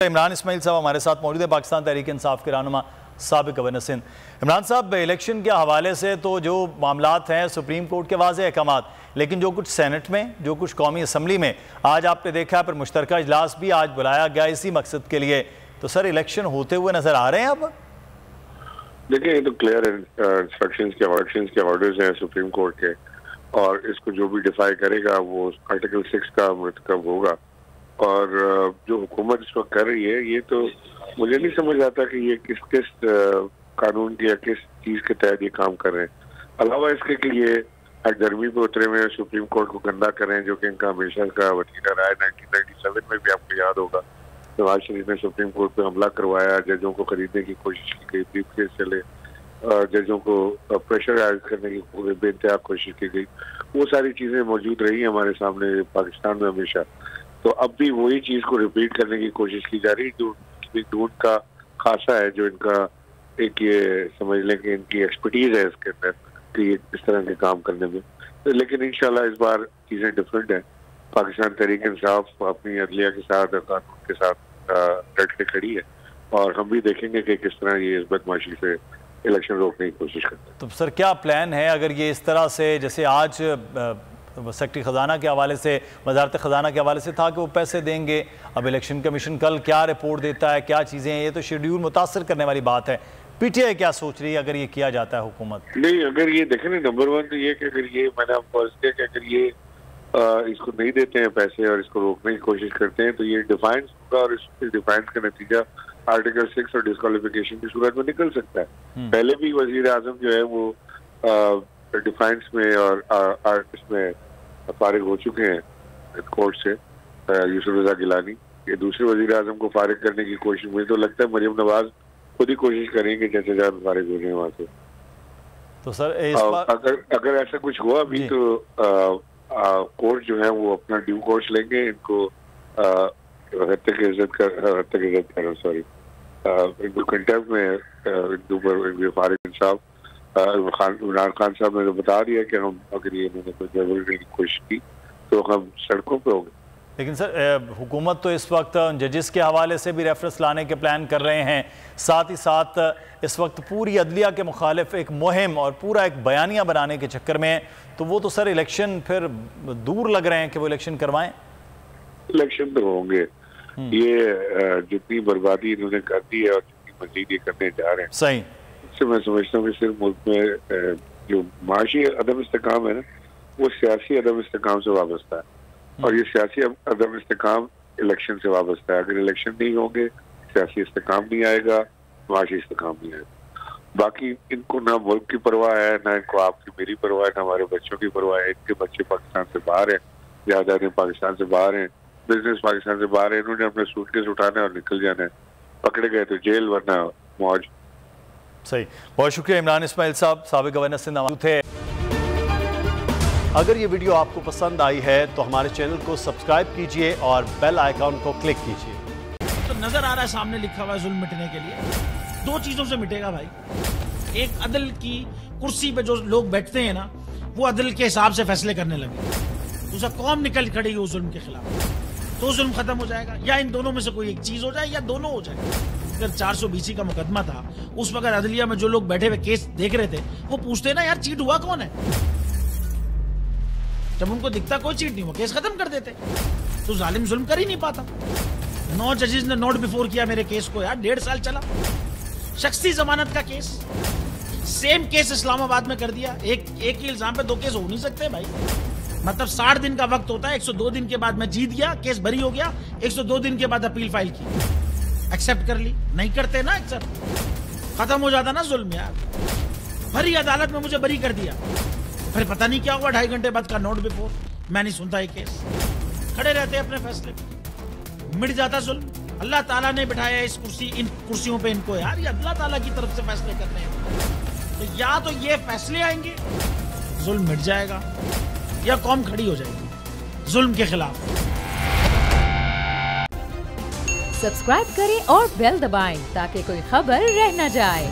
इमरान इस्माइल साहब हमारे साथ मौजूद है, पाकिस्तान तहरीक इंसाफ के रहनुमा साबिक गवर्नर सिंध। इमरान साहब, इलेक्शन के हवाले से तो जो मामलात हैं सुप्रीम कोर्ट के वाज़ेह अहकामात, लेकिन जो कुछ सेनेट में, जो कुछ कौमी असम्बली में आज आपने देखा, फिर मुश्तरका इजलास भी आज बुलाया गया इसी मकसद के लिए, तो सर इलेक्शन होते हुए नजर आ रहे हैं अब? देखिए, ये तो क्लियर इंस्ट्रक्शंस के ऑर्डर्स हैं सुप्रीम कोर्ट के, और इसको जो भी डिफाई करेगा वो आर्टिकल 6 का मुरतकब होगा। और जो हुकूमत इस वक्त कर रही है, ये तो मुझे नहीं समझ आता कि ये किस कानून के या किस चीज के तहत ये काम कर रहे हैं। अलावा इसके कि ये गर्मी पे उतरे हुए सुप्रीम कोर्ट को गंदा कर रहे हैं, जो कि इनका हमेशा का वतीरा रहा है। 1997 में भी आपको याद होगा, नवाज शरीफ ने सुप्रीम कोर्ट पे हमला करवाया, जजों को खरीदने की कोशिश की गई, ब्रीफकेस चले, जजों को प्रेशराइज करने की बेइंतहा कोशिश की गई। वो सारी चीजें मौजूद रही हमारे सामने पाकिस्तान में हमेशा। तो अब भी वही चीज को रिपीट करने की कोशिश की जा रही, जो उनका खासा है, जो इनका एक ये समझ लें कि इनकी एक्सपर्टीज है इसके अंदर कि इस तरह के काम करने में। लेकिन इंशाल्लाह इस बार चीजें डिफरेंट है। पाकिस्तान तहरीक इंसाफ अपनी अदलिया के साथ और कानून के साथ डट के खड़ी है, और हम भी देखेंगे कि किस तरह ये इस बदमाशी से इलेक्शन रोकने की कोशिश करते हैं। तो सर क्या प्लान है अगर ये इस तरह से, जैसे आज सेक्रेटरी खजाना के हवाले से, वजारत खजाना के हवाले से था कि वो पैसे देंगे, अब इलेक्शन कमीशन कल क्या रिपोर्ट देता है, क्या चीज़ें हैं, ये तो शेड्यूल मुतासर करने वाली बात है। पीटीआई क्या सोच रही है अगर ये किया जाता है हुकूमत? नहीं, अगर ये देखें ना, नंबर वन तो ये कि अगर ये मैंने आपको अर्ज किया कि अगर ये इसको नहीं देते हैं पैसे और इसको रोकने की कोशिश करते हैं, तो ये डिफाइंस होगा, और इस डिफाइंस का नतीजा आर्टिकल 6 और डिस्क्वालिफिकेशन की सूरत में निकल सकता है। पहले भी वजीर आजम जो है वो डिफाइंस में और इसमें फारिग हो चुके हैं कोर्ट से, यूसुफ रजा गिलानी। ये दूसरे वजीर आजम को फारिग करने की कोशिश, मुझे तो लगता है मरियम नवाज खुद ही कोशिश करेंगे जैसे जब फारिग हो रहे हैं वहां से। तो सर अगर ऐसा कुछ हुआ भी तो कोर्ट जो है वो अपना ड्यू कोर्स लेंगे, इनको इनको कंटेम्प्ट में फारिग इंसाफ इमरान खान साहब ने तो बता दिया कि हम अगर ये इन्होंने की कोशिश की तो हम सड़कों पे होंगे। लेकिन सर हुकूमत तो इस वक्त जजेस के हवाले से भी रेफरेंस लाने के प्लान कर रहे हैं, साथ ही साथ इस वक्त पूरी अदलिया के मुखालिफ एक मुहिम और पूरा एक बयानिया बनाने के चक्कर में, तो वो तो सर इलेक्शन फिर दूर लग रहे हैं कि वो इलेक्शन करवाएं। इलेक्शन तो होंगे, ये जितनी बर्बादी इन्होंने कर दी है और जितनी मजीद ये करने जा रहे हैं, सही से मैं समझता हूँ कि सिर्फ मुल्क में जो माशी अदम इस्तेकाम है ना, वो सियासी अदम इस्तेकाम से वाबस्ता है, और ये सियासी अदम इस्तेकाम इलेक्शन से वाबस्ता है। अगर इलेक्शन नहीं होंगे, सियासी इस्तेकाम नहीं आएगा, माशी इस्तेकाम नहीं आएगा। बाकी इनको ना मुल्क की परवाह है, ना इनको आपकी मेरी परवाह है, ना हमारे बच्चों की परवाह है। इनके बच्चे पाकिस्तान से बाहर हैं, जायदादें पाकिस्तान से बाहर हैं, बिजनेस पाकिस्तान से बाहर है। इन्होंने अपने सूटकेस उठाना है और निकल जाना है। पकड़े गए तो जेल, वरना मौज। सही, बहुत शुक्रिया इमरान इस्माइल साहब, साबिक गवर्नर सिंध थे। अगर ये वीडियो आपको पसंद आई है तो हमारे चैनल को सब्सक्राइब कीजिए और बेल आइकॉन को क्लिक कीजिए। तो नजर आ रहा है सामने लिखा हुआ है जुल्म मिटने के लिए, दो चीजों से मिटेगा भाई। एक, अदल की कुर्सी पे जो लोग बैठते हैं ना, वो अदल के हिसाब से फैसले करने लगे। दूसरा, कौम निकल खड़ी हो जुल्म के खिलाफ, तो जुल्म खत्म हो जाएगा। या इन दोनों में से कोई एक चीज हो जाए, या दोनों हो जाए। अगर 420 का मुकदमा था, उस वक्त अदलिया में जो लोग बैठे हुए केस देख रहे थे, वो पूछते ना यार चीट हुआ कौन है। जब उनको दिखता कोई चीट नहीं हुआ, केस खत्म कर देते। तो जालिम जुल्म कर ही नहीं पाता। 9 जजेस ने नोट बिफोर किया मेरे केस को, यार 1.5 साल चला। शख्सी जमानत का केस, सेम केस इस्लामाबाद में कर दिया। एक ही इल्जाम पे 2 केस हो नहीं सकते भाई। मतलब 60 दिन का वक्त होता है, 102 दिन के बाद मैं जीत गया, केस बरी हो गया, 102 दिन के बाद अपील फाइल की, एक्सेप्ट कर ली। नहीं करते ना एक्सेप्ट, खत्म हो जाता ना जुल्म यार। भरी अदालत में मुझे बरी कर दिया, फिर पता नहीं क्या हुआ, 2.5 घंटे बाद का नोट बिफोर, मैं नहीं सुनता ये केस। खड़े रहते अपने फैसले पे, मिट जाता जुल्म। अल्लाह ताला ने बिठाया इस इन कुर्सियों पे इनको यार, ये अल्लाह ताला की तरफ से फैसले करने हैं। तो या तो ये फैसले आएंगे, जुल्म मिट जाएगा, या कौम खड़ी हो जाएगी जुल्म के खिलाफ। सब्सक्राइब करें और बेल दबाएं ताकि कोई खबर रह न जाए।